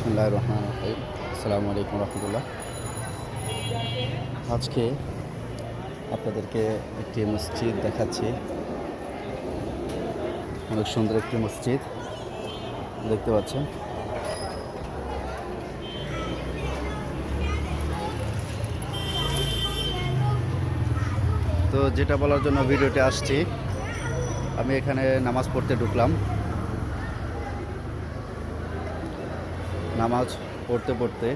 বিসমিল্লাহির রহমানির রহিম। আসসালামু আলাইকুম রহমতুল্লাহ। আজকে আপনাদেরকে একটি মসজিদ দেখাচ্ছি। অনেক সুন্দর একটি মসজিদ দেখতে পাচ্ছেন। তো যেটা বলার জন্য ভিডিওতে আসছি, আমি এখানে নামাজ পড়তে ঢুকলাম। নামাজ পড়তে পড়তে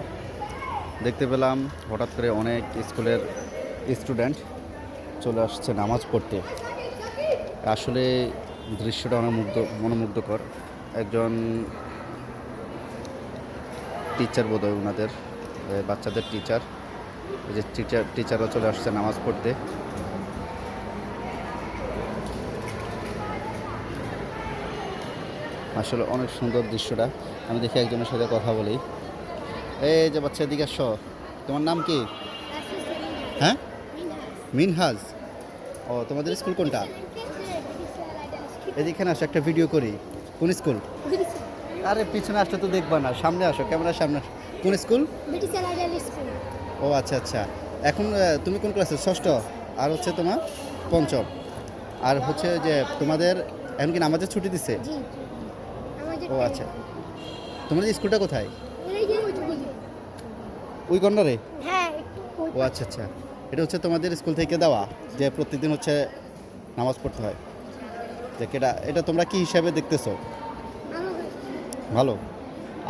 দেখতে পেলাম হঠাৎ করে অনেক স্কুলের স্টুডেন্ট চলে আসছে নামাজ পড়তে। আসলে দৃশ্যটা অনেক মনোমুগ্ধকর। একজন টিচার বোধহয় ওনাদের বাচ্চাদের টিচার, এই যে টিচাররা চলে আসছে নামাজ পড়তে। আসলে অনেক সুন্দর দৃশ্যটা। আমি দেখি একজনের সাথে কথা বলি। এই যে বাচ্চা, এদিকে আসো। তোমার নাম কি? হ্যাঁ, মিনহাজ। ও, তোমাদের স্কুল কোনটা? এদিকে আসো, একটা ভিডিও করি। কোন স্কুল? আরে পিছনে আসলে তো দেখবা না, সামনে আসো, ক্যামেরার সামনে আসো। কোন স্কুল? ও আচ্ছা আচ্ছা। এখন তুমি কোন ক্লাসে? ষষ্ঠ। আর হচ্ছে তোমার পঞ্চম। আর হচ্ছে যে তোমাদের এখন কি নামাজের ছুটি দিচ্ছে? ও আচ্ছা। তোমাদের স্কুলটা কোথায়? ওই কর্নারে? ও আচ্ছা আচ্ছা। এটা হচ্ছে তোমাদের স্কুল থেকে দেওয়া যে প্রতিদিন হচ্ছে নামাজ পড়তে হয়। যে এটা তোমরা কি হিসাবে দেখতেছো? ভালো।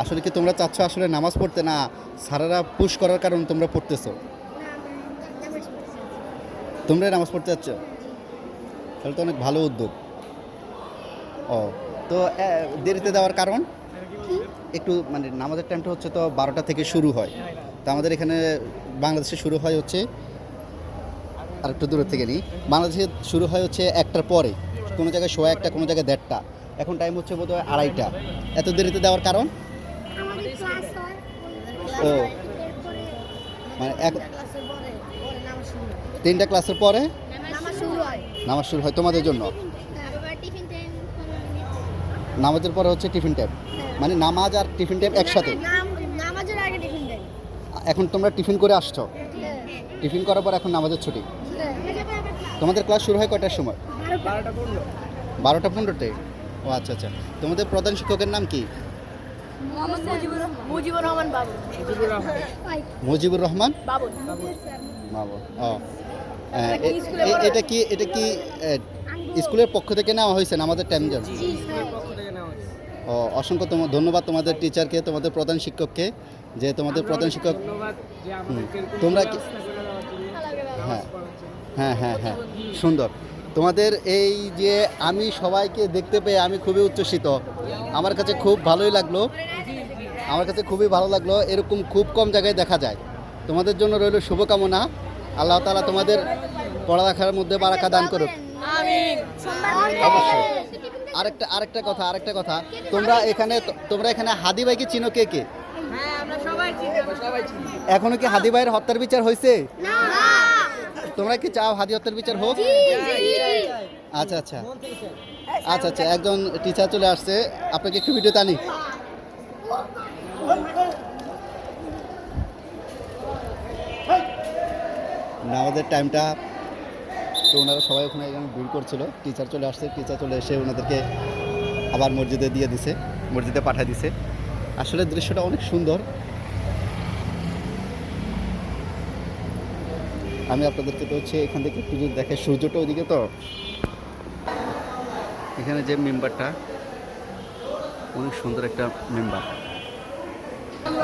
আসলে কি তোমরা চাচ্ছ আসলে নামাজ পড়তে, না স্যারেরা পুশ করার কারণে তোমরা পড়তেছো? তোমরাই নামাজ পড়তে চাচ্ছ? তাহলে তো অনেক ভালো উদ্যোগ। ও, তো দেরিতে দেওয়ার কারণ একটু মানে নামাজের টাইমটা হচ্ছে তো 12টা থেকে শুরু হয়। তো আমাদের এখানে বাংলাদেশে শুরু হয় হচ্ছে আর একটু দূরের থেকে নিই। বাংলাদেশে শুরু হয় হচ্ছে 1টার পরে, কোনো জায়গায় 1:15, কোনো জায়গায় 1:30। এখন টাইম হচ্ছে বোধহয় 2:30। এত দেরিতে দেওয়ার কারণ? ও, মানে 3টা ক্লাসের পরে নামাজ শুরু হয় তোমাদের জন্য। নামাজের পরে হচ্ছে টিফিন টাইম, মানে নামাজ আর টিফিন টাইম একসাথে। এখন তোমরা টিফিন করে আসছো, টিফিন করার পর এখন নামাজের ছুটি। তোমাদের ক্লাস শুরু হয় কয়টার সময়? 12টা 15-তে। ও আচ্ছা আচ্ছা। তোমাদের প্রধান শিক্ষকের নাম কি? মুজিবুর রহমান বাবু। ও, এটা কি স্কুলের পক্ষ থেকে নেওয়া হয়েছে আমাদের টাইম জন্য? ও, অসংখ্য ধন্যবাদ তোমাদের টিচারকে, তোমাদের প্রধান শিক্ষককে, যে তোমাদের প্রধান শিক্ষক তোমরা হ্যাঁ হ্যাঁ হ্যাঁ হ্যাঁ, সুন্দর। তোমাদের এই যে আমি সবাইকে দেখতে পেয়ে আমি খুবই উচ্ছ্বসিত। আমার কাছে খুব ভালোই লাগলো, আমার কাছে খুবই ভালো লাগলো। এরকম খুব কম জায়গায় দেখা যায়। তোমাদের জন্য রইল শুভকামনা। আল্লাহ তাআলা তোমাদের পড়ালেখার মধ্যে বারাকা দান করুক। অবশ্যই। আরেকটা কথা, তোমরা এখানে হাদি ভাইকে চিনো? কে কে? এখনো কি হাদি ভাইয়ের হত্যার বিচার হয়েছে? তোমরা কি চাও হাদি হত্যার বিচার হোক? আচ্ছা আচ্ছা আচ্ছা আচ্ছা। একজন টিচার চলে আসছে, আপনাকে একটু ভিডিও টানি। আমাদের টাইমটা তো ওনারা সবাই ওখানে ভিড় করছিল। টিচার চলে আসছে, টিচার চলে এসে ওনাদেরকে আবার মসজিদে দিয়ে দিছে, মসজিদে পাঠিয়ে দিছে। আসলে দৃশ্যটা অনেক সুন্দর। আমি আপনাদেরকে তো হচ্ছে এখান থেকে একটু যদি দেখে, সূর্যটা ওইদিকে, তো এখানে যে মেম্বারটা অনেক সুন্দর একটা মেম্বার।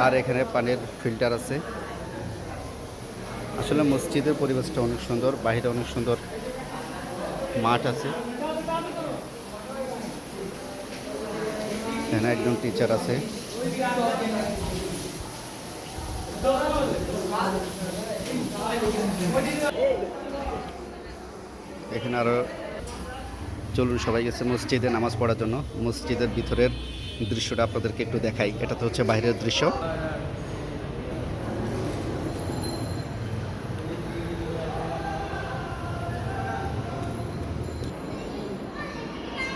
আর এখানে পানির ফিল্টার আছে। আসলে মসজিদের পরিবেশটা অনেক সুন্দর, বাইরে অনেক সুন্দর মাঠ আছে। এখানে একজন টিচার আছে। এখানে আরো চলুন, সবাই গেছে মসজিদে নামাজ পড়ার জন্য। মসজিদের ভিতরের দৃশ্যটা আপনাদেরকে একটু দেখাই। এটা তো হচ্ছে বাইরের দৃশ্য।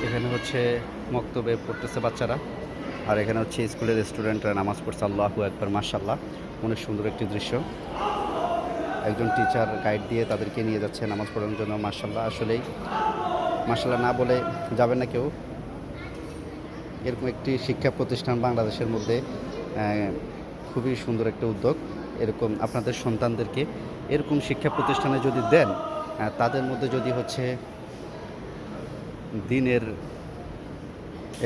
এখানে হচ্ছে মক্তবে পড়তেছে বাচ্চারা। আর এখানে হচ্ছে স্কুলের স্টুডেন্টরা নামাজ পড়ছে, আল্লাহু আকবার, মাশাআল্লাহ, অনেক সুন্দর একটি দৃশ্য। একজন টিচার গাইড দিয়ে তাদেরকে নিয়ে যাচ্ছে নামাজ পড়ানোর জন্য, মাশাআল্লাহ। আসলেই মাশাআল্লাহ না বলে যাবেন না কেউ। এরকম একটি শিক্ষা প্রতিষ্ঠান বাংলাদেশের মধ্যে খুবই সুন্দর একটা উদ্যোগ। এরকম আপনাদের সন্তানদেরকে এরকম শিক্ষা প্রতিষ্ঠানে যদি দেন, তাদের মধ্যে যদি হচ্ছে দিনের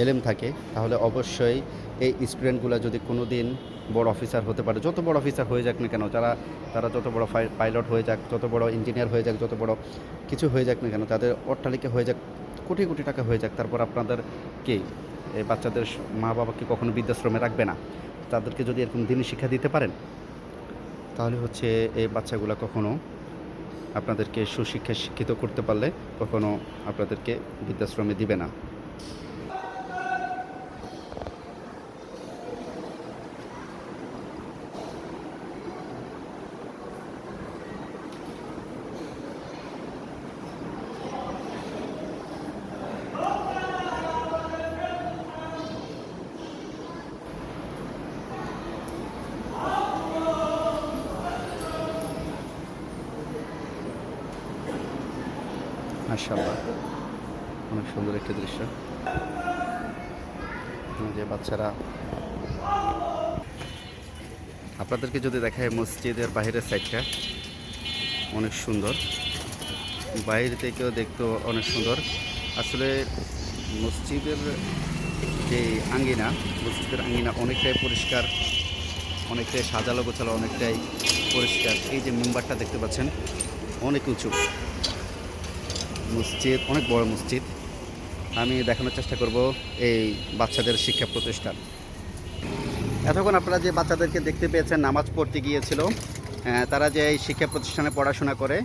এলেম থাকে, তাহলে অবশ্যই এই স্টুডেন্টগুলো যদি কোনো দিন বড় অফিসার হতে পারে, যত বড় অফিসার হয়ে যাক না কেন, তারা যত বড় পাইলট হয়ে যাক, যত বড় ইঞ্জিনিয়ার হয়ে যাক, যত বড় কিছু হয়ে যাক না কেন, তাদের অট্টালিকা হয়ে যাক, কোটি কোটি টাকা হয়ে যাক, তারপর আপনাদের কি এই বাচ্চাদের মা বাবাকে কখনো বৃদ্ধাশ্রমে রাখবে না। তাদেরকে যদি এরকম দিনই শিক্ষা দিতে পারেন, তাহলে হচ্ছে এই বাচ্চাগুলো কখনো আপনাদেরকে সুশিক্ষায় শিক্ষিত করতে পারলে কখনো আপনাদেরকে বৃদ্ধাশ্রমে দিবে না। মাশাআল্লাহ, অনেক সুন্দর একটি দৃশ্য। যে বাচ্চারা, আপনাদেরকে যদি দেখায় মসজিদের বাইরের সাইডটা অনেক সুন্দর, বাইরে থেকেও দেখতেও অনেক সুন্দর। আসলে মসজিদের যে মসজিদের আঙ্গিনা অনেকটাই পরিষ্কার, অনেকটাই সাজালো গোছালো, অনেকটাই পরিষ্কার। এই যে মেম্বারটা দেখতে পাচ্ছেন অনেক উঁচু, মসজিদ অনেক বড় মসজিদ। আমি দেখানোর চেষ্টা করব এই বাচ্চাদের শিক্ষা প্রতিষ্ঠান। এতক্ষণ আপনারা যে বাচ্চাদেরকে দেখতে পেয়েছেন নামাজ পড়তে গিয়েছিল, তারা যে এই শিক্ষা প্রতিষ্ঠানে পড়াশোনা করে,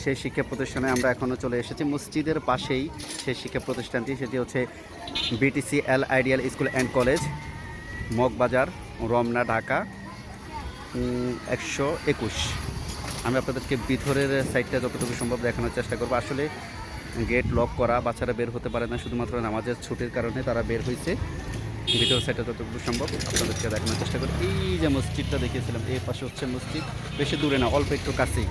সেই শিক্ষা প্রতিষ্ঠানে আমরা এখনও চলে এসেছি। মসজিদের পাশেই সেই শিক্ষা প্রতিষ্ঠানটি, সেটি হচ্ছে BTCL ideal school and college, Moghbazar, Ramna, Dhaka 121। আমি আপনাদেরকে ভিতরের সাইডটা যতটুকু সম্ভব দেখানোর চেষ্টা করব। আসলে গেট লক করা, বাচ্চারা বের হতে পারে না, শুধুমাত্র নামাজের ছুটির কারণে তারা বের হয়েছে। ভিতরের সাইডটা যতটুকু সম্ভব আপনাদেরকে দেখানোর চেষ্টা করি। এই যে মসজিদটা দেখিয়েছিলাম, এই পাশে হচ্ছে মসজিদ, বেশি দূরে না, অল্প একটু কাছেই।